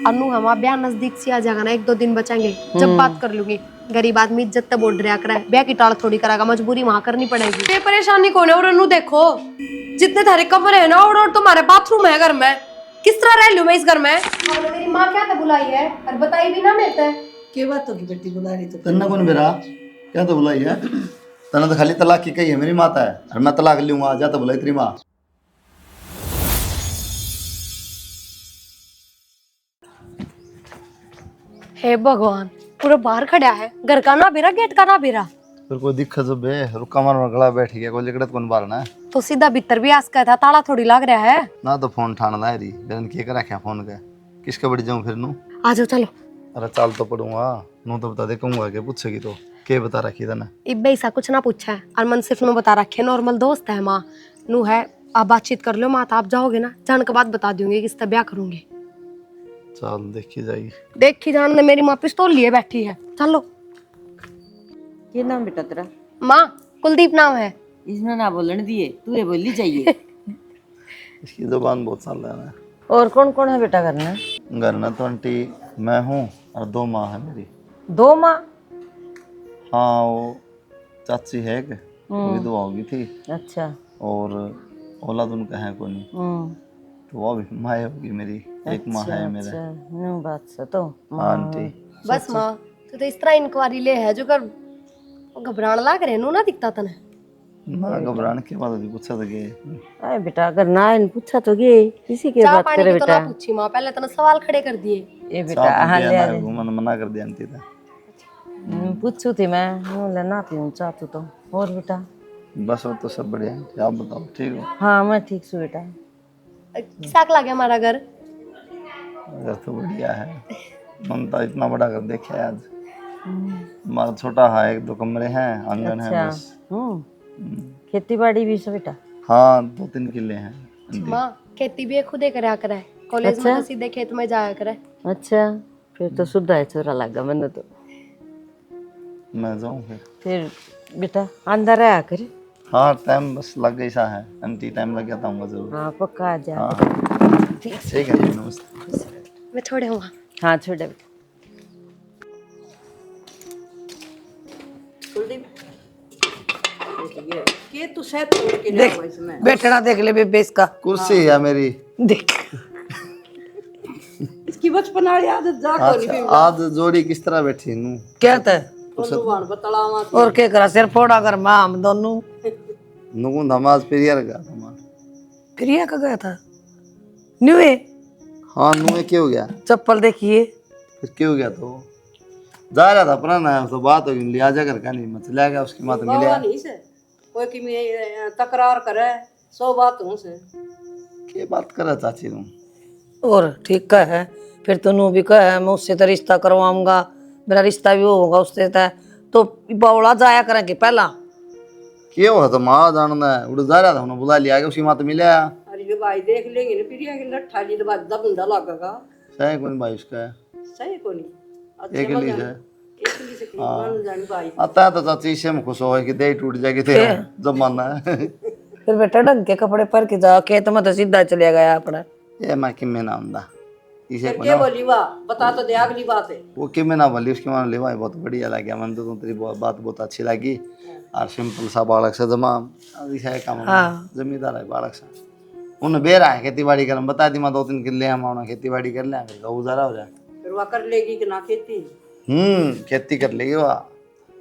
अनु हमारा ब्याह नजदीक से आ जाएगा ना, 1-2 दिन बचेंगे, जब बात कर लूंगी। गरीब आदमी इज्जत तब बोल रहा करे, ब्याह की टाल थोड़ी करागा, मजबूरी वहां करनी पड़ेगी। ये परेशानी कौन है? और अनु देखो, जितने थारे कमरे है ना और तुम्हारे बाथरूम है घर में, किस तरह रह लूं मैं इस घर में? और मेरी माँ क्या तो बुलाई है और बताई भी ना मेरे के बात होगी बेटी बुला रही तो तन्ना कौन बेरा क्या तो बुलाई है? तना तो खाली तलाक की कही है, मेरी माता है और मैं तलाक लूंगा, जा तो बुलाई तेरी माँ। हे भगवान, पूरा बाहर खड़ा है, घर का ना बेरा, गेट का ना बेरा। फिर कोई दिक्कत जो बे रुका मार गला बैठ गया, कोई लिकड़त कौन बार ना तो सीधा भीतर भी आस का था, ताला थोड़ी लग रहा है ना। तो फोन ठाना है री बेरन के करा क्या फोन का किसके बड़ी जाऊं फिर नू? आ जाओ चलो। अरे चाल तो पड़ूंगा नू तो बता दे कहूंगा के पूछेगी तो के बता रखी तने? इब्बे ऐसा कुछ ना पूछा है और मन सिर्फ नू बता रखे, नॉर्मल दोस्त है माँ नू है। आप बातचीत कर लो माँ, आप जाओगे ना, जान के बाद बता दूंगी किससे ब्याह करूंगी। चल देखी जाएगी। देखी जान ने मेरी माँ पिस्तौल लिए बैठी है, चलो। ये नाम बेटा तेरा? माँ कुलदीप नाम है। इसने ना बोलने दिए, तू ये बोली चाहिए। इसकी जुबान बहुत चल रहा है। और कौन कौन है बेटा घर में? घर में तो आंटी मैं हूँ और 2 माँ है मेरी। 2 माँ? हाँ वो चाची है कि वो विधवा होगी थी। अच्छा। और औलाद उनका है कोई नहीं, तो वो भी माँ होगी मेरी। एक माँ है मेरे। नो बात से तो हाँ आंटी। बस माँ तो इस तरह इंक्वायरी ले है जो कर घबराने लग रहे नो ना दिखता तने। ना घबराने के बाद अभी पूछा था कि अरे बेटा अगर ना इन पूछा तो गे किसी के बात करे तो बेटा। ना पूछी माँ, पहले तने सवाल खड़े कर दिए। ये बेटा हाँ ले आ घूमन मना कर दिया आंटी था। पूछू थी मैं बोले ना पीऊँ चाह तू तो। और बेटा? बस वो तो सब बढ़िया है, आप बताओ ठीक हो? हाँ मैं ठीक हूँ बेटा। साक लगे हमारा घर। घर तो बढ़िया है, मन तो इतना बड़ा घर देखा है आज। हमारा छोटा है, 1-2 कमरे हैं, आंगन है बस। खेती बाड़ी भी सब बेटा? हाँ 2-3 किले हैं। माँ खेती भी खुद ही करा करे, कॉलेज में तो सीधे खेत में जाया करे। अच्छा फिर तो शुद्ध है छोरा लगा मैंने तो। मैं जाऊँ फिर बेटा अंदर आया करे। हाँ टाइम बस लग गई सा है आंटी, टाइम लग गया था जरूर। हाँ पक्का आ जा। हाँ ठीक है जी, नमस्ते। मैं छोड़े हूँ। हाँ छोड़े बेटा। के तू शायद तोड़ के ले आओ इसमें। बैठना देख ले बेबे इसका। कुर्सी है मेरी। देख इसकी बचपन वाली आदत जा कोनी भी। आज जोड़ी किस तरह बैठी नू? क्या था? तो वाण बतलावा और क्या करा सिर फोड़ा कर मां हम दोनों। नुकुन नमाज पीरियर का हमारा। प्रिया का गया था न्यूए। हाँ नुए क्या हो गया? चप्पल देखिए। फिर क्या हो गया? तो जा रहा था पुराना है तो बात होगी, लिया जा कर का नहीं मत ले गया उसकी माता मिले नहीं से कोई की में तकरार करे 100 बात हूं से। के बात कर रहा चाची तुम? और ठीक का है फिर तू भी कह है मैं उससे तो रिश्ता करवाऊंगा, मेरा रिश्ता भी होगा उससे तो बौला जाया करेंगे पहला। क्या हुआ? तो माँ जानना है, उड़ जा रहा था उन्होंने बुला लिया कि उसकी माता मिले। अरे जो भाई देख लेंगे ना प्रिया के लट्ठा जी बाद दबंदा लगेगा। सही कौन भाई उसका है? सही कोनी एक ली है एक ली से मान जानी भाई आता है तो चाची से में खुश हो कि दे टूट जाएगी तेरा जमाना है। फिर बेटा ढंग के कपड़े पहन के जा, खेत में तो सीधा चले गया अपना। ये मैं किम्मे ना आंदा इसे क्या बोली वाह बता तो दे अगली बात है। वो किम्मे ना बोली उसकी मां ले भाई बहुत बढ़िया लगा मन तो तेरी बात बहुत अच्छी लगी। और सिंपल सा बालक सा जमा है काम। जमींदार है बालक सा, उन्हें बेरा है खेती बाड़ी कर बता दी मैं 2-3 किले हम खेती बाड़ी कर ले फिर गुजारा हो जाए। फिर वह कर लेगी कि ना खेती? खेती कर लेगी वो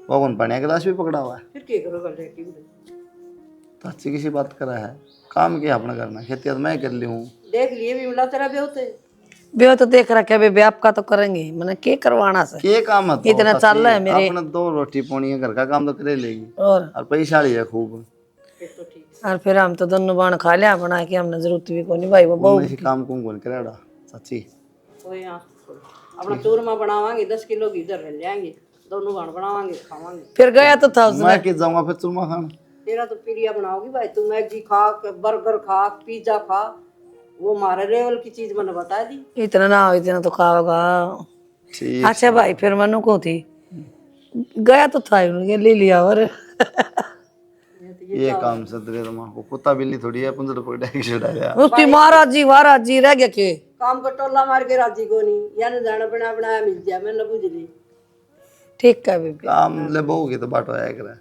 कौन पढ़ने क्लास भी पकड़ा हुआ है। फिर क्या करोगा लेटी तो अच्छी किसी बात करा है, काम क्या अपना करना, खेती तो मैं कर ली हूँ। देख लिए भी मिला तेरा बेहोते ब्याह तो देख रखा है बेबे आपका तो करेंगे मैंने के करवाना से के काम है तो इतना चल रहा है मेरे अपने 2 रोटी पानी है घर का काम तो करे लेगी और पैसा ली है खूब। फिर तो ठीक और फिर हम तो दोनों बाण खा लिया बना के, हमने जरूरत भी कोनी भाई वो बहुत इसी काम कुम कौन करेड़ा चाची। कोई यहाँ अपना चूरमा बनावांगे 10 किलो की इधर ले जाएंगे, दोनों बाण बनावांगे खावांगे। फिर गया तो था उसने। मैं किस जाऊंगा फिर चूरमा खान? तेरा तो प्रिया बनाओगी भाई, तू मैगी खा बर्गर खा पिज्जा खा, वो हमारे लेवल की चीज मैंने बता दी। इतना ना हो इतना तो खाओगा। ठीक अच्छा भाई फिर मनु को थी गया तो था उन्होंने ले लिया और ये काम से तेरे मां को कुत्ता बिल्ली थोड़ी है, पुंजड़ पकड़ा के छुड़ाया। उसकी महाराज जी रह गया के काम का टोला मार के राजी को नहीं यानी जाना बना बनाया मिल जाए मैंने बुझ ली। ठीक है बेबी। काम ले बहुगी तो बाटो आया करे,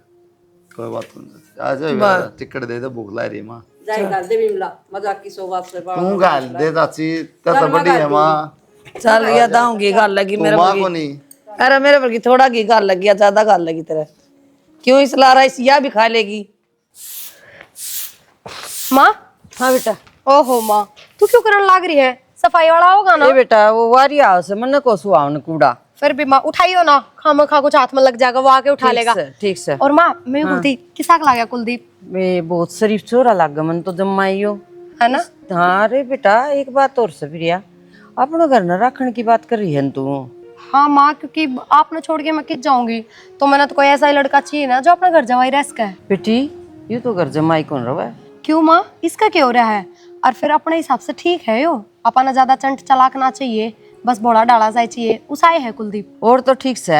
कोई बात नहीं। आ जाओ टिकट दे दे, भूख ला रही माँ। जाए गाल दे बिमला मजाक की सौगात से तू गाल दे चाची, तो बड़ी है माँ। चल या दाऊंगी गाल लगी मेरे माँ पर को नहीं। अरे मेरे पर की थोड़ा की गाल लगी या ज्यादा गाल लगी तेरे, क्यों इस ला रहा है, या भी खा लेगी। माँ। हाँ बेटा। ओहो माँ, तू क्यों करने लाग रही है? सफाई वाला होगा ना? ए बेटा वो वारी हाउस है मन को सुहावन कूड़ा। फिर भी माँ उठाइयो ना, खामा खा कुछ हाथ में लग जाएगा, वो आके उठा लेगा। ठीक से। और माँ मैं बोलती किसा ला गया कुलदीप, वे बहुत शरीफ छोरा लग मन तो जमाइयो है ना? हाँ रे बेटा एक बात और से प्रिया, अपना घर न रखने की बात कर रही है तू। हाँ माँ, क्योंकि आपने छोड़ के मैं किस जाऊंगी, तो मैंने तो कोई ऐसा ही लड़का चाहिए ना जो अपना घर जमाई रह सके। बेटी ये तो घर जमाई कौन रहा है? क्यों माँ, इसका क्या हो रहा है? और फिर अपने हिसाब से ठीक है यो, अपना ज्यादा चंट चलाक ना चाहिए, बस भोला डाला सा चाहिए, उसाए है कुलदीप। और तो ठीक से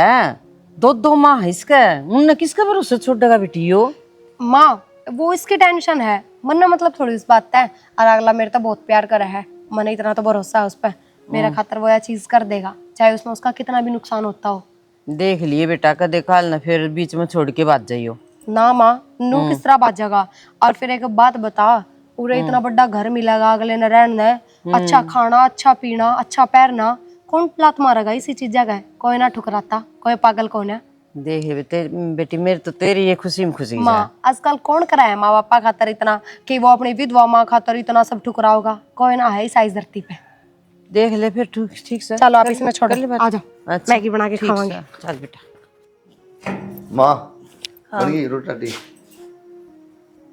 दो माह है इसका, उनने किसका भरोसे छोड़ेगा बेटी यो? माँ वो इसकी टेंशन है, मन मतलब थोड़ी इस बात है, और अगला मेरे तो बहुत प्यार कर है, मैंने इतना तो भरोसा है उस पर, मेरा खातर वो यह चीज कर देगा, चाहे उसमें उसका कितना भी नुकसान होता हो। देख लिए बेटा कदे काल न फिर बीच में छोड़ के बात जाइयो ना माँ, नू किस तरह बाजेगा? और फिर एक बात बता, पूरे इतना बड़ा घर मिलेगा अगले न रहने, अच्छा खाना, अच्छा पीना, अच्छा पहनना, कौन लात मारेगा इसी चीज जगह? कोई ना ठुकराता, कोई पागल कौन है? देख बेटी मेरी तो तेरी ये खुशी में खुशी माँ आजकल कौन करा है माँ बापा खातर इतना कि वो अपनी विधवा माँ खातर इतना सब ठुकरा होगा? कोई ना है इस आइस धरती पे। देख ले फिर ठीक से। चलो आप इसमें छोड़, आ जाओ अच्छा, मैगी बना के ठीक खावांगे। से। चल बेटा। माँ बन गई रोटी?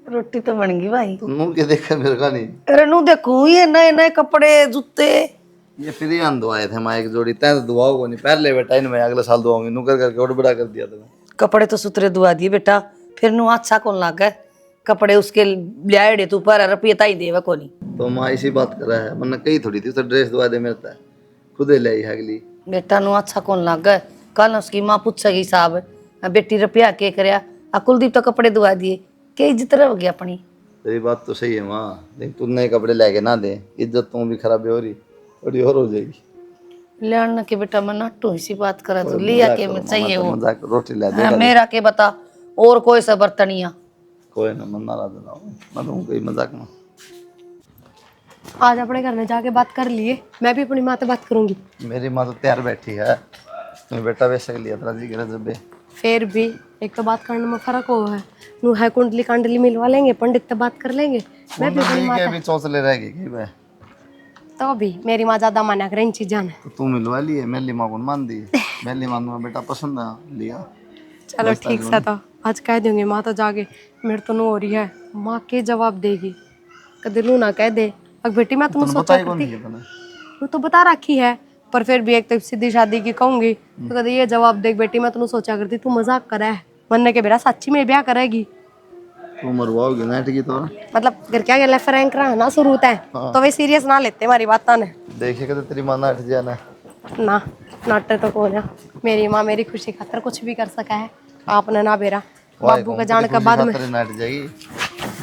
रोटी तो बन गई भाई। तुम मुंह के देखा मेरे का नहीं। अरे नू देखू ये नए नए कपड़े जूते, ये फिर ही दुआए थे माँ एक जोड़ी, तय तो दुआओ को नहीं पहले बेटा, इनमें अगले साल दुआऊंगी, नू कर करके और बड़ा कर दिया था। कपड़े तो सुतरे दुआ दिए बेटा, फिर नू अच्छा कौन लागे? कपड़े उसके लियाड़े तू पर रुपये ताई देवा को नहीं। तो माँ इसी बात कर रहा है, वरना कही थोड़ी थी उसे ड्रेस दुआ दे, मेरे तय खुद ही लाई है अगली। बेटा नू अच्छा कौन लागे? कल उसकी माँ पूछेगी साहब बेटी रुपया के करया, कुलदीप तो कपड़े दुआ दिए, के इज्जत रहोगी अपनी। तेरी बात तो सही है माँ, लेकिन तू नए कपड़े लेके ना दे, इज्जत तो भी खराब हो रही, थोड़ी और हो जाएगी। लेना के बेटा मैं नट्टू इसी बात करा तू लिया के मैं चाहिए वो मजाक रोटी ला दे। हाँ, मेरा के बता और कोई सा बर्तनिया कोई ना मन ना ला देना, मैं तो कोई मजाक ना। आज अपने घर में जाके बात कर लिए, मैं भी अपनी माँ से बात करूंगी। मेरी माँ तो तैयार बैठी है, मैं बेटा वैसे लिया था जी जब भी। फिर भी एक तो बात करने में फर्क हो है, नू है कुंडली कांडली मिलवा लेंगे, पंडित से बात कर लेंगे, मैं भी अपनी माँ अभी चौंसले रहेगी कि भाई, तो भी मेरी माँ ज्यादा माना करे इन चीजों ने। तो तू मिलवा लिए, मेरी माँ को मान दी, मेरी माँ में बेटा पसंद है लिया। चलो ठीक सा था, आज कह दूंगी माँ तो जाके, मेरे तो नो हो रही है, माँ के जवाब देगी, कदे लू ना कह दे अब बेटी मैं तुम्हें सोचा करती, तू तो बता रखी है, पर फिर भी एक तो सीधी शादी की कहूंगी तो कदे ये जवाब देख बेटी मैं तुम्हें सोचा करती, तू मजाक करे है, मनने के बेरा सच्ची में ब्याह करेगी? तू मरवाओगी ना ठीक तो, मतलब घर क्या गया फ्रैंक रहा ना शुरू है, तो वे सीरियस ना लेते हमारी बात ने। देखिए कदे तेरी माँ ना हट जाना ना नाटे तो कौन है, मेरी माँ मेरी खुशी खातर कुछ भी कर सका है, आपने ना बेरा बाबू का जाने के बाद में नाट जाएगी।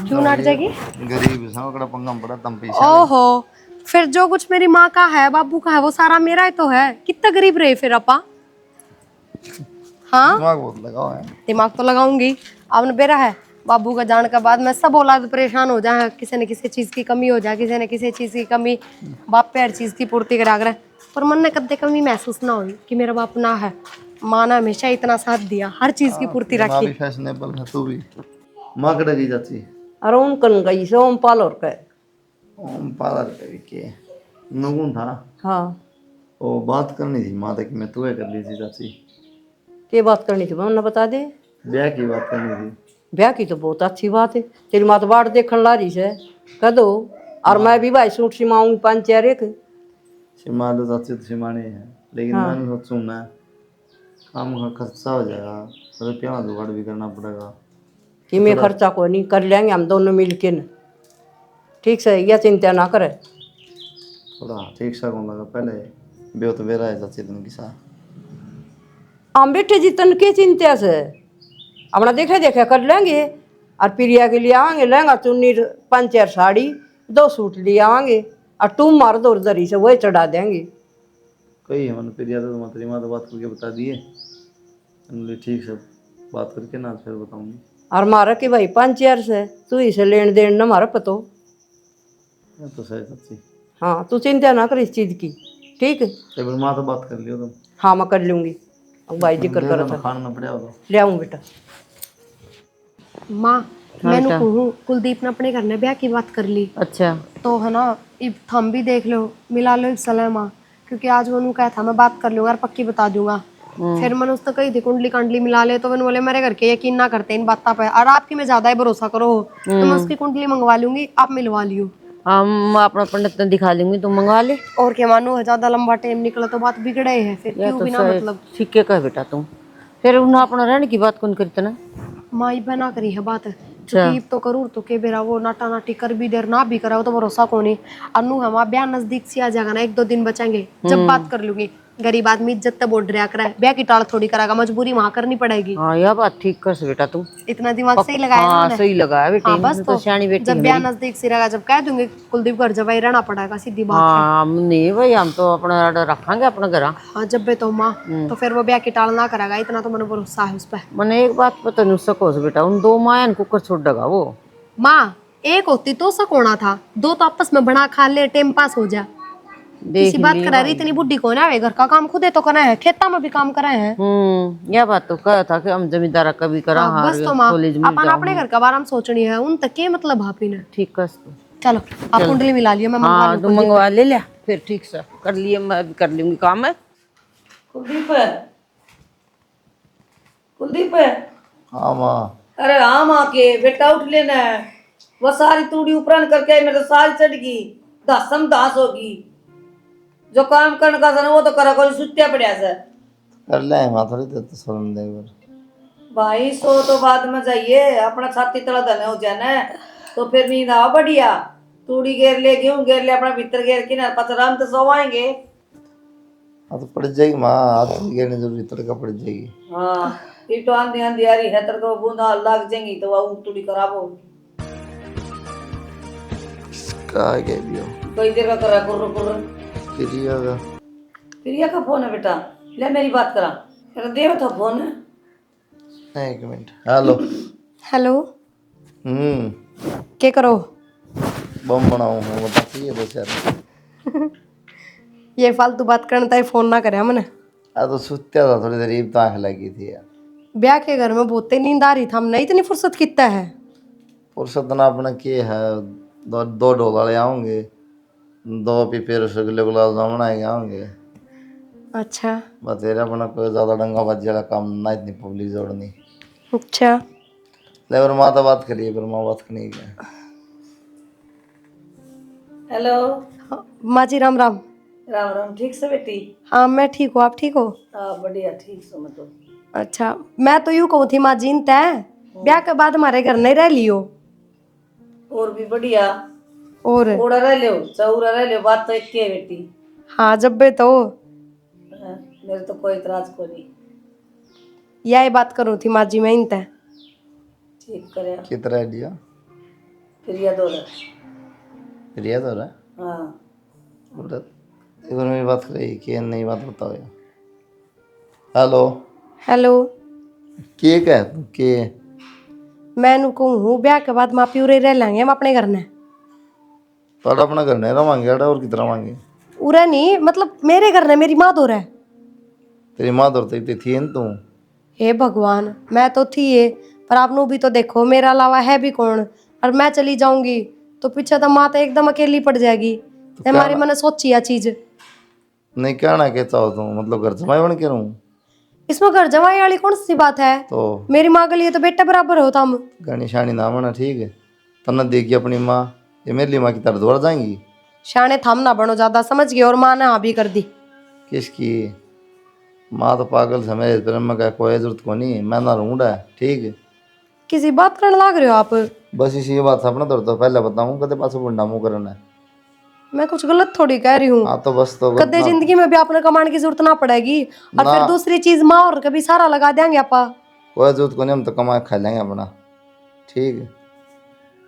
क्यों नाट जाएगी? गरीब कड़ा पंगा पड़ा तम पैसा। ओहो, फिर जो कुछ मेरी माँ का है बाबू का है वो सारा मेरा ही तो है, कितना गरीब रहे फिर अपा। हाँ दिमाग बहुत लगाओ है। दिमाग तो लगाऊंगी, आपने बेरा है बाबू का जाने के बाद में सब औलाद परेशान हो जाए, किसी न किसी चीज की कमी हो जाए, किसी न किसी चीज की कमी, बाप पे हर चीज की पूर्ति करा कर, पर मन ने कदे कमी महसूस ना हुई कि मेरा बाप ना है, माँ ने हमेशा इतना साथ दिया, हर चीज की पूर्ति माँ रखी। भी फैशनेबल है, तू भी। माँ कड़ा जी चाची? अरे उन कन गई से ओम पालोर का। ओम पार्लर के नगुन था। हाँ वो बात करनी थी माँ तक, मैं तुम्हें कर ली थी चाची। ये बात करनी थी ना, बता दे। ब्याह की बात करनी थी। ब्याह की तो बहुत अच्छी बात है, तेरी माँ तो बाट देखने ला रही है, कह दो। और मैं भी भाई सूट सिमाऊंगी 5-4 एक। सिमा तो चाची तो सिमानी है, लेकिन मैं सोचूं ना काम का खर्चा हो जाएगा, रुपया जुगाड़ भी करना पड़ेगा। कि मैं खर्चा को नहीं कर लेंगे हम दोनों मिल के न, ठीक से, यह चिंता ना करे। थोड़ा ठीक सा कौन लगा पहले बेव तो बेरा है चाची तुम किसा। हम बेटे जी तन के चिंता से अपना देखे देखे कर लेंगे, और प्रिया के लिए आवांगे लहंगा चुन्नी 5-4 साड़ी 2 सूट लिए आवांगे, और तुम मार दो दरी से वही चढ़ा देंगे। कोई है मन प्रिया तो तेरी माँ तो बात करके बता दिए। मैंने बोली ठीक से बात करके ना फिर बताऊंगी। और मारा कि भाई 5 से तू इसे लेन देन न मारा पतो। मैं तो सही सच्ची। हाँ तू चिंता ना कर इस चीज की, ठीक है। एक बार माँ तो बात कर लियो तुम। हाँ मैं कर लूंगी। अब भाई जिक्र करो था खाना ना पड़े तो। ले आऊँ बेटा। माँ मैंने कहूँ कुलदीप ने अपने घर में ब्याह की बात कर ली। अच्छा तो है ना इब थम भी देख लो, मिला लो एक सलाह माँ, क्योंकि आज वो कहा था मैं बात कर लूंगा और पक्की बता दूंगा। फिर मैंने उसने कही थी कुंडली कांडली मिला ले, तो मैंने बोले मेरे घर के यकीन ना करते इन बातों पे, और आपकी में ज्यादा ही भरोसा करो, तो मैं उसकी कुंडली मंगवा लूंगी, आप मिलवा लियो। हम अपना पंडित ने दिखा देंगे, तुम मंगवा ले। और क्या मानो है, ज्यादा लंबा टाइम निकला तो बात बिगड़े है, फिर या क्यों तो बिना मतलब। ठीक है बेटा तुम, फिर उन्हें अपना रहने की बात कौन करते ना। माई बना करी है बात, क्योंकि तो करूँ तो के बेरा वो नाटा नाटी कर भी देर ना भी करा, वो तो भरोसा कौन है। अनु हम ब्याह नजदीक से आ जाएगा ना, 1-2 दिन बचेंगे, जब बात कर लूंगी। गरीब आदमी इज्जत तो बोल रहा करे, ब्याह की टाल थोड़ी करागा, मजबूरी वहां करनी पड़ेगी। हाँ यह बात ठीक कर से बेटा तुम, इतना दिमाग सही लगाया ना हाँ मैंने। सही लगाया बेटे। हाँ बस तो सियानी बेटी जब है ब्याह मेरी। नजदीक से रहेगा, जब कह दूंगी कुलदीप घर जब रहना पड़ेगा, सीधी बात है। हाँ नहीं भाई, हम तो अपना ऑर्डर रखेंगे अपना घर। हाँ जब भी तो माँ, तो फिर वो ब्याह की टाल ना करेगा, इतना तो मैंने भरोसा है उस पर। मैंने एक बात पता नहीं सको से बेटा, उन 2 मायन कुकर छोड़ देगा वो। माँ एक होती तो सकोना था, 2 तो आपस में बना खा ले, टाइम पास हो जा। देख किसी बात लिए करा रही, इतनी बुढ़ी कौन है, घर का काम खुदे तो करना है, खेता में भी काम करा है। यह बात तो कहा था कि हम जमींदारा कभी करा। हाँ, बस तो माँ अपन अपने घर का बारे में सोचनी है, उन तक के मतलब भापी ने। ठीक है। चलो आप कुंडली मिला लियो, मैं मंगवा हाँ लूं तुम मंगवा ले लिया फिर, ठीक से कर लिए, मैं भी कर लूंगी काम है। कुलदीप है, कुलदीप है। हाँ माँ। अरे हाँ माँ के बेटा उठ लेना है, वो सारी तूड़ी उपरन करके मेरे तो सारी चढ़ गई, दासम दास होगी। जो काम करने का था ना वो तो करा, कोई सुत्या पड़ा से। कर ले माँ, थोड़ी देर तो सोने दे एक बार। भाई सो तो बाद में जाइए, अपना छाती तला धने हो जाना तो फिर नींद आ बढ़िया। तूड़ी घेर ले, गेहूं घेर ले, अपना भीतर घेर के ना पचराम तो सोवाएंगे। हाँ तो पड़ जाएगी माँ, हाथ से गिरने जरूरी, तड़का पड़ जाएगी। हाँ ये तो आंधी आंधी आ रही है, तेरे को बूंदा लग जाएंगी तो वो तूड़ी खराब होगी। कहा गया भी हो कोई देर का करा कुर्र कुर्र। प्रिया का। प्रिया का फोन है बेटा, ले मेरी बात करा। तेरा देव था फोन है। एक मिनट। हेलो। हेलो हम्म। क्या करो? बम बनाऊँ हूँ, बताती है 2-4। ये फालतू बात करने ताई फोन ना करे हमने। आ तो सुत्या था थोड़ी देर, ईब तो आँख लगी थी यार। ब्याह के घर में बहुत नींद आ रही था, हमने इतनी फुर्सत कितना है। फुर्सत ना अपना के है, 2 ढोल आऊंगे, 2 पीपे रसगुल्ले गुलाब जामुन आएंगे आऊंगे। अच्छा बस तेरा अपना कोई ज्यादा डंगा बाजी वाला काम ना, इतनी पब्लिक जोड़नी। अच्छा ले पर माँ तो बात करिए, पर माँ बात करनी क्या। हेलो। हाँ, माँ जी राम राम। राम राम, ठीक से बेटी? हाँ मैं ठीक हूँ, आप ठीक हो? हाँ बढ़िया, ठीक से मैं तो। अच्छा मैं तो यूँ कहूँ थी माँ जी, तय ब्याह के बाद हमारे घर नहीं रह लियो। और भी बढ़िया, और ओड़ा रह लियो, चौरा रह लियो, बात तो एक ही है बेटी। हाँ जब बे तो हाँ, मेरे तो कोई इतराज को नहीं। यही बात करूँ थी माँ जी मैं इन तय। ठीक करे। कितना आइडिया। प्रिया दो रहा। प्रिया तो रहा। हाँ एक बार मेरी बात करिए, कि नई बात बताओ यार। हेलो। हेलो के क्या है तू के। मैं नु कहूँ ब्याह के बाद माँ प्यूरे रह लेंगे हम अपने घर में। तो अपना घर नहीं रवांगे अड़ा, और कितना रवांगे। उरे नहीं मतलब मेरे घर ने मेरी माँ दो रहे। तेरी माँ दौड़ती थी न तू। हे भगवान मैं तो थी ये, पर आपने भी तो देखो मेरे अलावा है भी कौन, और मैं चली जाऊंगी तो पीछे तो माँ तो एकदम अकेली पड़ जाएगी। हमारी मैंने सोची यह चीज। नहीं कहना क्या चाहो तू, मतलब घर जमाई बन के रहूं। इसमें घर जमाई वाली कौन सी बात है, तो मेरी माँ के लिए तो बेटा बराबर हो तुम। गानी शानी ना बना, ठीक है। तन्ना देखी अपनी माँ, ये मेरी माँ की तरह दौड़ जाएंगी। शाने थम ना बनो ज्यादा, समझ गए, और माँ ने हाँ भी कर दी। किसकी माँ तो पागल से, मेरे प्रेम का कोई जरूरत को नहीं, मैं ना रूंढा है, ठीक है। किसी बात करने लग रहे हो आप। बस इसी बात से अपना दौड़ तो पहले बताऊँ, कदे पास बुढ़ा मुँह करना है। मैं कुछ गलत थोड़ी कह रही हूँ। हाँ तो बस तो कदे जिंदगी में भी आपने कमाने की जरूरत ना पड़ेगी, और फिर दूसरी चीज माँ और कभी सारा लगा देंगे आपा। कोई जरूरत को नहीं, हम तो कमा खा लेंगे अपना, ठीक है।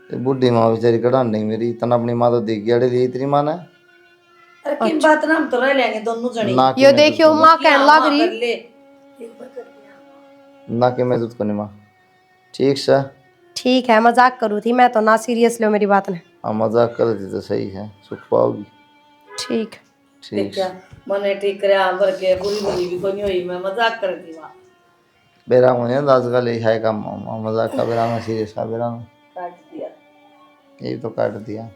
ये बुढ़ी माँ बेचारी कढ़ा नहीं मेरी, तना अपनी माँ तो देख गया लिए तेरी माँ ने। अरे किन बात ना हम तो रह लेंगे दोनों जने। ना कि ये मैं देखियो माँ कहने हाँ, लग कर रही ले एक बार कर लिया। ना कि मैं तुझको नहीं माँ ठीक से। ठीक है मजाक करू थी मैं तो, ना सीरियस लो मेरी बात ने। हाँ मजाक कर दी तो सही है, सुख पाओगी। ठीक ठीक देखा मने ठीक करे आंबर के बुरी बुरी भी कोई नहीं हुई, मैं मजाक कर दी वहाँ बेरा मुझे दास का ले है काम मजाक का बेरा में सीरियस का बेरा में काट दिया। यही तो काट दिया।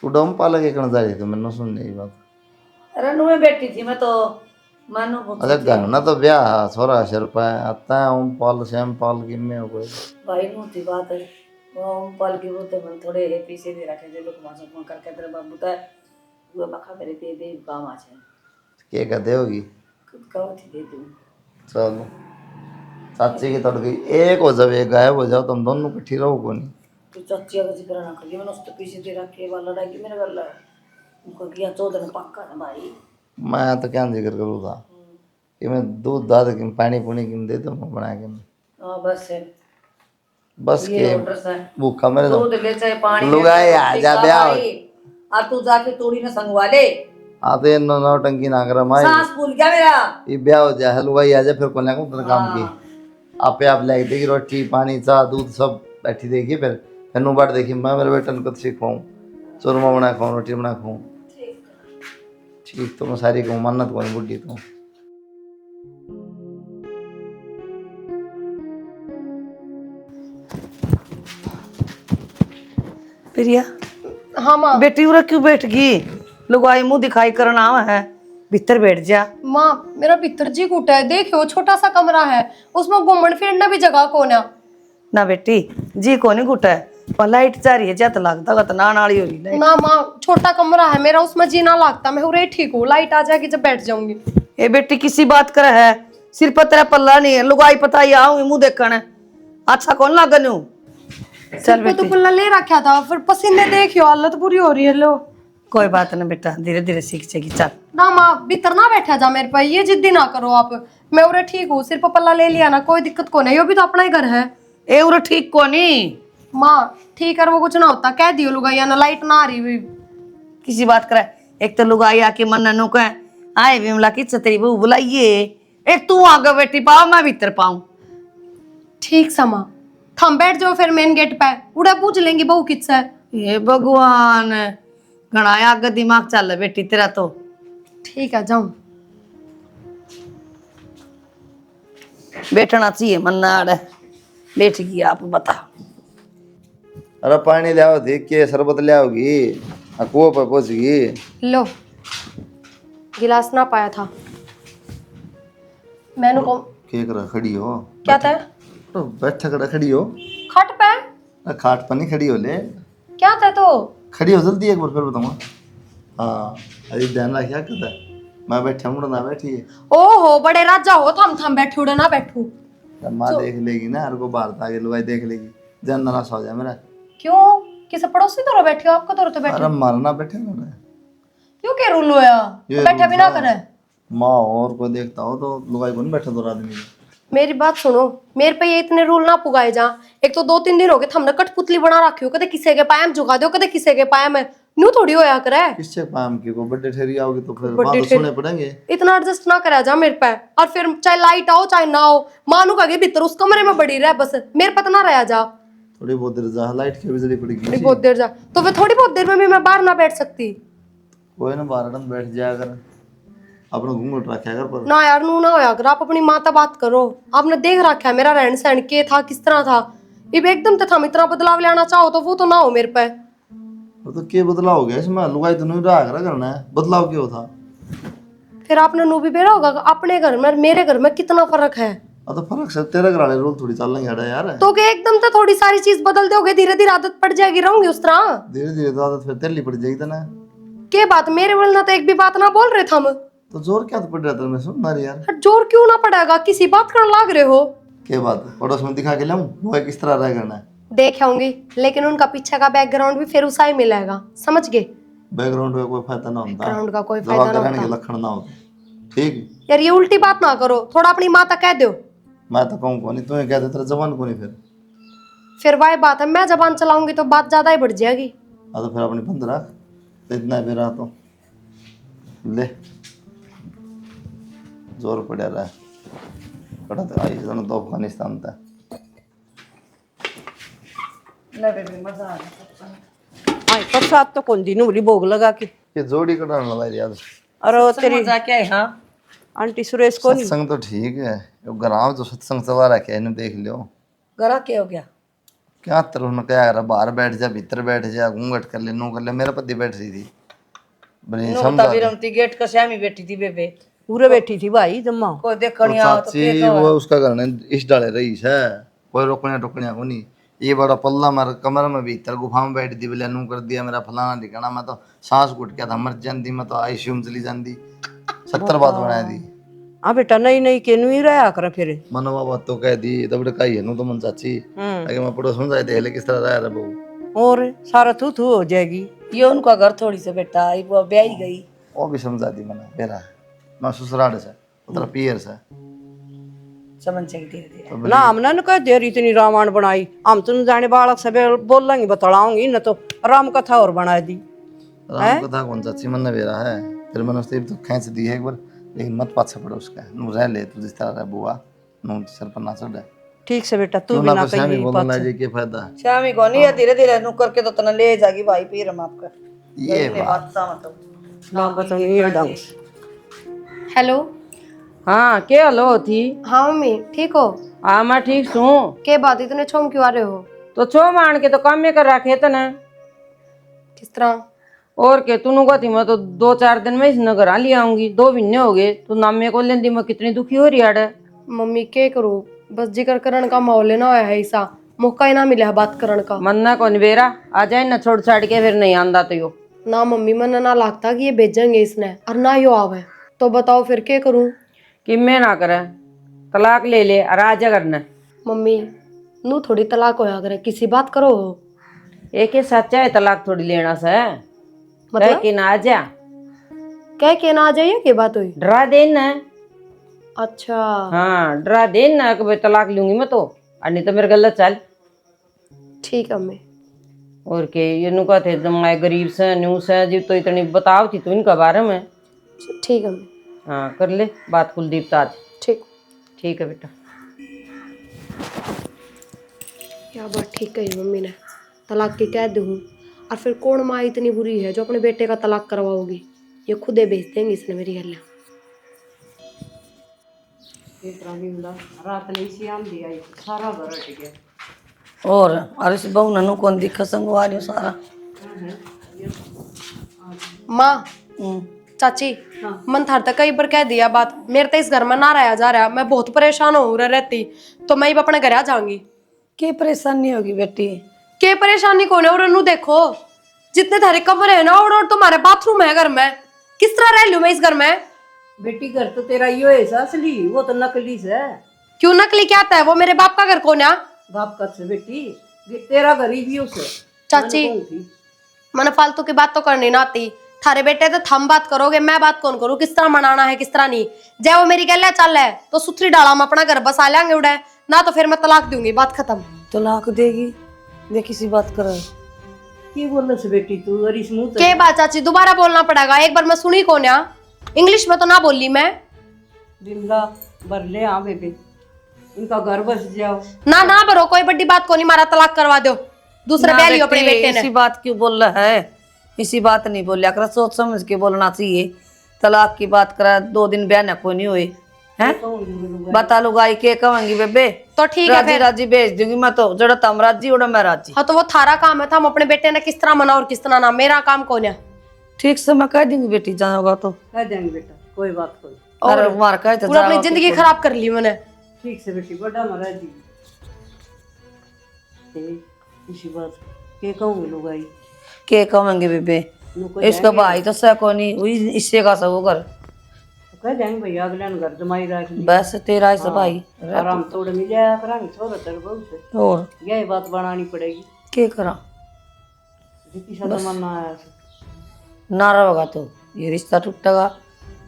तू डम पाला के कण जा रही तो मैंने सुन नहीं बात। अरे नु में बैठी थी मैं तो मानो अच्छा घर ना तो ब्याह छोरा सिर पे आता है ओम पाल श्याम पाल की में हो गई भाई नु थी बात है वो पल की बोलते मन थोड़े है पीछे दे रखे थे लोग मासो फोन करके तेरे बाबू ता वो बखा मेरे दे काम आ जाए के कहते होगी। खुद कहो थी दे दूं। चलो चाची की तड़ गई एक हो जब एक गायब हो जाओ तुम दोनों इकट्ठी रहो को नहीं। तू चाची का जिक्र ना कर, मैंने उसके पीछे दे रखे वाला लड़ाई की मेरे वाला उनको किया 14 में पक्का ना भाई। मैं तो क्या जिक्र करूँ था कि मैं दूध दाद की पानी पुनी की दे दूँ बना के हाँ बस है बस ये के ऑर्डर है। भूखा मेरे तो दूध ले चाहे पानी लुगाई आ जा ब्याह और तू जाके तोड़ी ने संगवा ले। आते नौ टंकी ना कर माई सांस फूल गया मेरा। ये ब्याह हो जाए लुगाई आ जाए फिर कौन को तेरे काम की आपे आप ले देगी रोटी पानी चाह दूध सब बैठी देगी फिर नु बाट देखी मैं मेरे बेटन को सिखाऊं चूरमा बना खाऊं रोटी बना खाऊं। ठीक तो मैं सारी कहूँ मन्नत कौन बुढ़ी तू। प्रिया हाँ माँ। बेटी उरा क्यों बैठ गई? लुगाई मुंह दिखाई करना है, भीतर बैठ जा। माँ मेरा भीतर जी घुटा है, देखो छोटा सा कमरा है उसमें घूमने फिरने भी जगह कौन है। ना बेटी जी को नहीं घुटा है पर लाइट जा रही है जत लगता गत ना नाड़ी हो रही लाइट। ना माँ छोटा कमरा है मेरा उसमें जीना लगता, मैं उरे ठीक हूँ, लाइट आ जाएगी जब बैठ जाऊंगी। ए बेटी किसी बात कर है सिर पर तेरा पल्ला नहीं है, लुगाई पता ही आऊंगी मुंह देखने अच्छा कौन लागन चल बेटी तो पल्ला ले रखा था फिर पसीने देखियो हालत बुरी हो रही है। लो कोई बात नहीं बेटा धीरे धीरे सीख जाएगी चल। ना माँ भीतर ना बैठा जा मेरे पे, ये जिद्दी ना करो आप, मैं उरे ठीक हूँ, सिर पर पल्ला ले लिया ना कोई दिक्कत को नहीं, ये भी तो अपना ही घर है। ए उरा ठीक को नहीं माँ ठीक है वो कुछ ना होता, कह दियो लुगाई ना लाइट ना आ रही हुई। किसी बात करे एक तो लुगाई आके मन नो कहे आए विमला की तेरी बहू बुलाइए, एक तू आगे बेटी पाओ मैं भीतर पाऊं। ठीक समा थम बैठ जाओ फिर मेन गेट पे, उड़ा पूछ लेंगी बहू किससे है। ये भगवान घना आगे दिमाग चल बेटी तेरा तो। ठीक है जाऊं। बैठना चाहिए मन्ना आड़े बैठ गई आप बता। अरे पानी ले आओ देख के शरबत ले आओगी कुओं पर पहुंच गई। लो गिलास ना पाया था मैंने को के करा खड़ी हो क्या था तो बैठा करा खड़ी हो खट पे खाट पर नहीं खड़ी हो ले क्या था तो खड़ी हो जल्दी एक बार फिर बताऊंगा। हाँ अरे ध्यान रखिया कहता मैं बैठा मुड़ा ना बैठी है ओहो बड़े राजा हो, थम थम बैठू उड़े ना बैठू। माँ देख लेगी ना हर को बाहर आगे लुगाई देख लेगी जन ना सो जाए मेरा। क्यों किसे पड़ोसी तो बैठे हो, आपका तो बैठे अरे मारना बैठे ना क्यों के रूल होया बैठा भी ना करे। माँ और को देखता हो तो लुगाई को नहीं बैठा दो आदमी। मेरी बात सुनो, मेरे पे ये इतने रूल ना पुगाए जा। एक तो 2-3 दिन हो गए हमने कठपुतली बना रखी हो, कदे किसी के पायम झुका दो कदे किसी के पायम है, न्यू थोड़ी होया करे। किससे पाम की को बर्थडे ठहरी आओगी तो फिर बात सुने पड़ेंगे। इतना एडजस्ट ना करा जा मेरे पे, और फिर चाहे लाइट आओ चाहे ना हो मानू का भीतर उस कमरे में बड़ी रह बस, मेरे पे तो ना रहा जा। थोड़ी बहुत देर जा लाइट की बिजली पड़ेगी थोड़ी बहुत देर जा तो फिर थोड़ी बहुत देर में भी मैं बाहर ना बैठ सकती। कोई ना बाहर बैठ जाया कर अपना घूंघट रखा कर पर ना यार नू ना होया कर, आप अपनी माता बात करो। आपने देख रखा है मेरा रहन सहन के था किस तरह था, अब एकदम तो हम इतना बदलाव लाना चाहो तो वो तो ना हो मेरे पे। तो क्या बदलाव हो गया इसमें लुगाई तो नहीं रहा करना है बदलाव क्यों था। फिर आपने नू भी बेरा होगा अपने घर में मेरे घर में कितना फर्क है। तो फर्क से तेरे घर वाले रोल थोड़ी चलेंगे यार। तो क्या एकदम तो थोड़ी सारी चीज बदल दोगे, धीरे धीरे आदत पड़ जाएगी, रहूंगी उस तरह। धीरे धीरे तो आदत फिर तेली पड़ जाएगी ना। के बात मेरे बोलना तो एक भी बात ना बोल रहे थे हम। तो जोर क्या तो पड़ रहा था मैं सुन मारी यार। जोर क्यों ना पड़ेगा, किसी बात करने लाग रहे हो। क्या बात पड़ोस में दिखा के लाऊं वो किस तरह रह करना है देख आऊंगी, लेकिन उनका पीछे का बैकग्राउंड भी फिर उसा ही मिलेगा, समझ गए। बैकग्राउंड का कोई फायदा ना होता बैकग्राउंड का कोई फायदा ना होता। लक्षण ना होता ठीक यार ये उल्टी बात ना करो, थोड़ा अपनी माता कह दो। मैं तो कहूँ कौन तुम्हें कहते तेरा जबान को नहीं फिर वही बात है, मैं जबान चलाऊंगी तो बात ज्यादा ही बढ़ जाएगी। तो फिर अपनी बंद रख इतना भी रहा तो ले जोर पड़ा रहा पड़ा तो आई जन तो अफगानिस्तान था ले बेबे मजा आ रहा आई प्रसाद तो कौन दिन उली भोग लगा के ये जोड़ी कटाने लगा यार अरे वो तेरी मजा क्या है हाँ आंटी सुरेश को नहीं सत्संग तो ठीक है वो ग्राम जो सत्संग चला रखा है इन्हें देख लियो गरा क्या हो गया क्या तरह ने क्या करा बाहर बैठ जा भीतर बैठ जा घूंघट कर ले नू कर ले मेरा पति बैठ रही थी बड़ी नो समझा तभी रमती गेट का श्यामी बैठी थी बेबे पूरे बैठी थी भाई जम्मा कोई तो देखनी आओ तो चाची वो उसका घर ने इस डाले रही है कोई रोकने टोकने को नहीं ये बड़ा पल्ला मार कमर में भीतर गुफा में बैठ दी बोले नू कर दिया मेरा फलाना ठिकाना मैं तो सांस घुट गया था मर जाती मैं तो आईसीयू में चली जाती 70 बात बना दी हाँ बेटा नहीं नहीं के नहीं रहा कर फिर मनवा बात तो कह दी तब कही है नू तो मन चाची आगे मैं पड़ोस में जाए थे किस तरह रहा बहू और सारा थू थू हो जाएगी ये उनका घर थोड़ी से बेटा वो ब्याही गई वो भी समझा दी मैंने मेरा मैं ससुराल से उधर पियर से समझ जाएगी धीरे धीरे ना हमने न कह देर इतनी रामायण बनाई हम तुम जाने बालक सब बोल लेंगे बतलाऊंगी न तो राम कथा और बना दी राम कथा कौन चाची मन बेरा है तेरे मन से तो खींच दी है एक बार लेकिन मत पाछे पड़ो उसका नू रह ले तू जिस तरह रह बुआ नू सर पर ना चढ़ ठीक से बेटा तू तू भी ना ना तो श्यामी कही बोलना जी के फायदा श्यामी को नहीं है धीरे धीरे नु करके तो तना ले जागी भाई पीर हम आपका ये बात बात सा मतलब ना बता ये ढंग से हेलो हाँ के हलो थी हाँ मम्मी ठीक हो हाँ मैं ठीक छू के बात इतने छोम क्यों आ रहे हो तो छो मान के तो काम में कर रखे तना किस तरह और के तू नुका थी मैं तो 2-4 दिन में इस नगर आ लिया आऊंगी 2 महीने हो गए तू नामे को लेंदी मैं कितनी दुखी हो रही है मम्मी के करो बस जिक्र करने का माहौल ना होया है ऐसा मौका ही ना मिला है बात करने का मन्ना कौन बेरा आ जाए ना छोड़ छाड़ के फिर नहीं आंदा तो यो ना मम्मी मन ना लगता कि ये भेजेंगे इसने और ना यो आवे तो बताओ फिर क्या करूं कि मैं ना करे तलाक ले ले और आ जा करना मम्मी नू थोड़ी तलाक होया करे किसी बात करो एक ही सच्चा है तलाक थोड़ी लेना से मतलब कि ना आ जा कह के ना आ जाइए क्या बात हुई डरा देना अच्छा हाँ डरा देना कि भाई तलाक लूंगी मैं तो और नहीं तो मेरे गलत चल ठीक है मम्मी और के ये नु कहते जमाए गरीब से न्यू से जी तो इतनी बताओ थी तो इनका बारे में ठीक है मम्मी हाँ कर ले बात कुलदीप ताज ठीक ठीक है बेटा क्या बात ठीक कही मम्मी ने तलाक की कह दूँ और फिर कौन माँ इतनी बुरी है जो अपने बेटे का तलाक करवाओगी ये खुदे भेज देंगे इसने मेरी गलियाँ रात नहीं सी आम दिया सारा घर हट गया और अरे इस बहू ननू कौन दिखा संगवा रही सारा माँ चाची मन थार तक कई बार कह दिया बात मेरे तो इस घर में ना रहा जा रहा मैं बहुत परेशान हो रहती तो मैं ही अपने घर आ जाऊंगी क्या परेशानी होगी बेटी के परेशानी कौन है और अनु देखो जितने थारे कमरे है ना और तुम्हारे बाथरूम है घर में किस तरह रह लूं मैं इस घर में बेटी घर तो तेरा यो है असली वो तो नकली से क्यों नकली क्या आता है वो मेरे बाप का घर कौन है बाप का से बेटी तेरा गरीब ही उसे चाची मैंने फालतू की बात तो करनी ना आती थारे बेटे तो थम बात करोगे मैं बात कौन करूँ किस तरह मनाना है किस तरह नहीं जय वो मेरी गल चल है तो सुथरी डाला हम अपना घर बसा लेंगे उड़े ना तो फिर मैं तलाक दूंगी बात खत्म तलाक देगी दे किसी बात कर की बोल से बेटी तू अरे इस मुंह के बात चाची दोबारा बोलना पड़ेगा एक बार मैं सुनी कौन है इंग्लिश में तो ना बोली मैं बिमला भर ले हाँ बेबे इनका घर बस जाओ ना ना भरो कोई बड़ी बात को नहीं मारा तलाक करवा दो दूसरे ब्याह लियो अपने बेटे ने इसी बात क्यों बोल रहा है इसी बात नहीं बोलिया कर सोच समझ के बोलना चाहिए तलाक की बात करा 2 दिन ब्याह ना कोई नहीं हुए हैं बता लुगाई के कहेंगी बेबे तो ठीक है राजी फिर राजी भेज दूंगी मैं तो जड़ा तम राजी उड़ा मैं राजी हाँ तो वो थारा काम है था हम अपने बेटे ने किस तरह मना और किस तरह ना मेरा काम कौन है ठीक से मैं कह दूंगी बेटी जाओगा तो कह देंगे बेटा कोई बात कोई और मार कह तो पूरा अपनी जिंदगी खराब कर ली मैंने ठीक से बेटी बड़ा महाराज जी इसी बात के कहूँगी लुगाई के कहेंगे बेबे इसका भाई तो सको नहीं वही इससे का सब कर कह देंगे भैया अगले घर जमाई रख ली बस तेरा ऐसा भाई आराम थोड़ा मिल जाया करांगे छोरा तेरे बहू से और यही बात बनानी पड़ेगी के करा जितनी सा जमाना आया ना रहेगा तो ये रिश्ता टूटेगा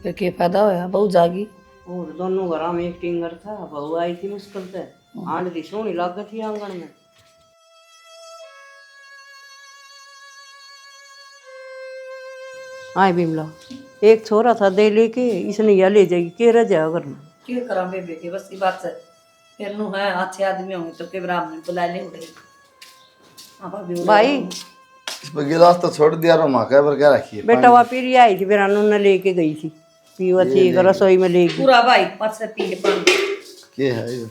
फिर क्या फायदा होया बहु जागी और दोनों घर में एक टिंगर था बहू आई थी मुश्किल से आंट दी सोनी लाग थी आंगन में आए बिमला एक छोरा था दे लेके इसने यह ले जाएगी के रह जाओ करना क्या करा बेबे के बस की बात है। फिर नु है अच्छे आदमी होंगे तो के ब्राह्मण बुला ले उड़े। हां भाभी भाई इस पर गिलास तो छोड़ दिया रो माँ पर क्या रखी है बेटा वहाँ फिर आई थी फिर ने लेके गई थी पीवा थी रसोई में ले गई पूरा भाई पास से पी के पानी। क्या है ये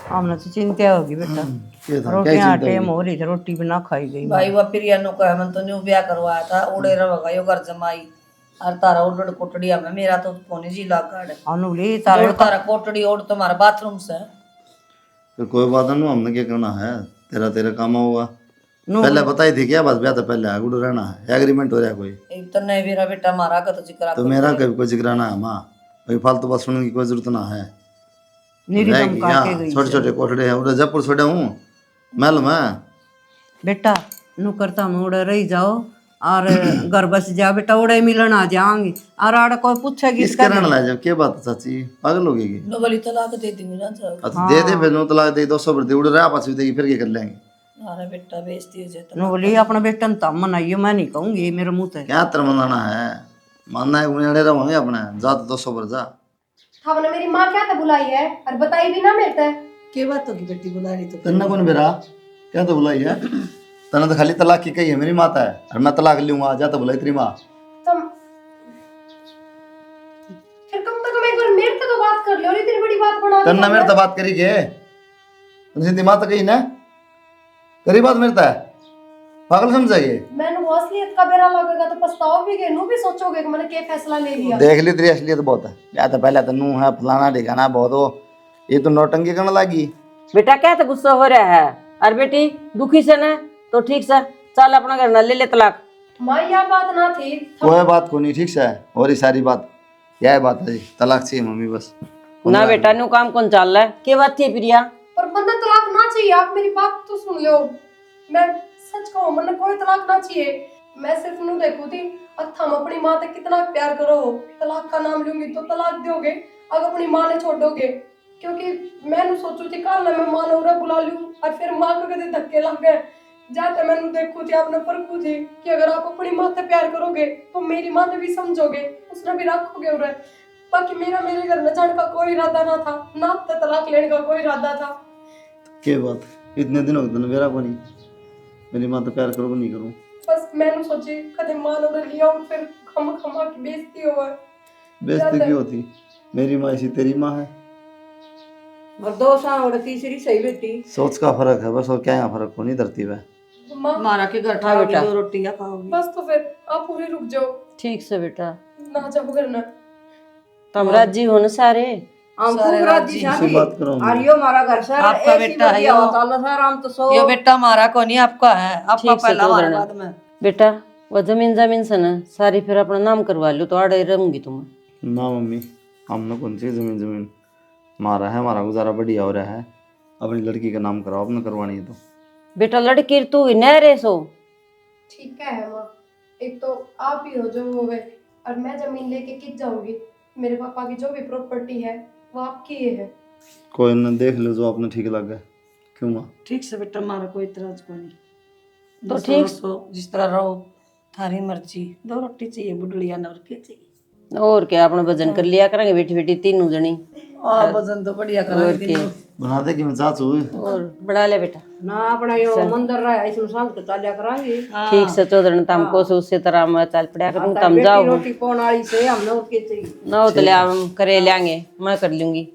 हमने तो चिंता होगी बेटा क्या था रोटियां टेम हो रही थी रोटी भी ना खाई गई भाई वो प्रिया नो कह मन तो न्यू ब्याह करवाया था उड़े रहोगा यो घर जमाई और तारा उड़ कोटड़िया में मेरा तो कोनी जी लाग गाड़ अनुली तारा तारा कोटड़ी ओढ़ तुम्हारा बाथरूम से। फिर कोई बात नहीं हमने क्या करना है तेरा तेरा काम होगा पहले बताई थी क्या बात ब्याह तो पहले आगुड़ रहना है एग्रीमेंट हो रहा है कोई एक तो नहीं मेरा बेटा मारा का तो जिक्र तो मेरा कभी कोई जिक्राना है माँ भाई फालतू बात सुनने की कोई जरूरत ना है निरीदम काके गई छोटे छोटे कोठड़े हैं उधर जयपुर छोड़ा हूँ महल में बेटा नु करता हम उड़े रही जाओ और घर बस जा बेटा उड़े मिलन आ जाएंगे और आड़ कोई पूछेगी किस कारण ला जाओ क्या बात है चाची पागल हो गई नो बली तलाक दे दूंगी ना सब। अच्छा दे दे फिर 9 तलाक दे 200 भर दे उड़ रहा पास देगी फिर क्या कर लेंगे। अरे बेटा बेइज्जती हो जाता। नु बोली अपना बेटा ने तम मनाइयो मैं नहीं कहूंगी ये मेरे मुंह से क्या तर मनाना है मानना है उन्हें रहोगे अपने जा तो 200 भर जा हमने मेरी माँ क्या था बुलाई है और बताई भी ना मेरे से। के बात होगी बेटी बुला रही तो तन्ना कौन बेरा क्या तो बुलाई है तना तो खाली तलाक की कही है मेरी माता है और मैं तलाक लूंगा जा तो बुलाई तेरी माँ तुम फिर कम तक एक बार मेरे से तो बात कर लो और इतनी बड़ी बात बना दी तन्ना तुमने। मेरे तो बात करी के सीधी माता कही ना करी बात मेरे है पागल समझाइए मैंने वो असलियत का बेरा लगेगा तो पछताओ भी गए नू भी सोचोगे कि मैंने क्या फैसला ले लिया। देख ली तेरी असलियत बहुत है या तो पहले तो नू है फलाना ढिकाना बहुत हो ये तो नौटंकी करने लगी बेटा क्या तो गुस्सा हो रहा है और बेटी दुखी से ना तो ठीक से चल अपना घर ना ले ले तलाक। माँ यह बात ना थी कोई बात को नहीं ठीक से और ये सारी बात यह बात है जी तलाक चाहिए मम्मी बस ना बेटा नु काम कौन चल रहा है के बात थी प्रिया पर बंदा तलाक ना चाहिए। आप मेरी बात तो सुन लो मैं सच कहूँ मैंने कोई तलाक ना चाहिए। मैं सिर्फ नू देखू थी अच्छा हम अपनी माँ से कितना प्यार करो तलाक का नाम लूंगी तो तलाक दोगे अगर अपनी माँ ने छोड़ोगे क्योंकि मैंने सोचू थी कल मैं माँ ने बुला लूं और फिर माँ को कदे धक्के लग गए जाते मैंने देखू थी आपने परखू थी कि अगर आप अपनी माँ से प्यार करोगे तो मेरी माँ ने भी समझोगे उसने भी रखोगे उन्हें। बाकी मेरा मेरे घर में जाने का कोई इरादा ना था ना तो तलाक लेने का कोई इरादा था। के बात इतने दिन हो गए मेरा को नहीं मेरी माँ तो प्यार करो नहीं करूँ बस मैंने सोची कदे माँ ने लिया और फिर खमा की बेइज्जती हो बेइज्जती क्यों होती मेरी माँ ऐसी तेरी माँ है और दो साल तीसरी सही बेटी सोच का फर्क है बस और क्या यहाँ फर्क को नहीं धरती है माँ मारा के घर खाओगी दो रोटियां खाओगी। बस तो फिर आप पूरी रुक जाओ ठीक से बेटा ना जाओ करना तुम राजी हो ना सारे हम सारे खूब राजी इसी बात करो और यो हमारा घर सर आपका बेटा है यो। सर हम तो सो ये बेटा हमारा को नहीं आपका है आपका ठीक से पहला तो हमारा करना। बाद में। बेटा वो जमीन से ना सारी फिर अपना नाम करवा लो तो आड़े रहूंगी तुम। ना मम्मी हमने कौन सी जमीन मारा है हमारा गुजारा बढ़िया हो रहा है अपनी लड़की का नाम कराओ अपने करवानी है तो बेटा लड़की तू ही न रे सो ठीक है माँ एक तो आप ही हो जो वो है और मैं जमीन लेके किस जाऊंगी मेरे पापा की जो भी प्रॉपर्टी है वो आपकी ही है। कोई न देख लो जो आपने ठीक लगे क्यों माँ ठीक से बेटा हमारा कोई इतराज को नहीं तो जिस ठीक। तरह सो जिस तरह रहो थारी मर्जी दो रोटी चाहिए बुढ़लिया न और क्या चाहिए और क्या अपना वजन कर लिया करेंगे बेटी बेटी तीनों जनी वजन तो बढ़िया और करेंगे क्या बना दे कि मैं चाचू और बढ़ा ले बेटा ना अपना यो मंदिर रहा है इसमें सांस के तालिया करांगे ठीक से चौधरी तम को उससे तरह मैं चल पड़ा करूँ तम जाओ रोटी पौन वाली से हमने उसके चाहिए ना तो ले हम करे लेंगे मैं कर लूंगी।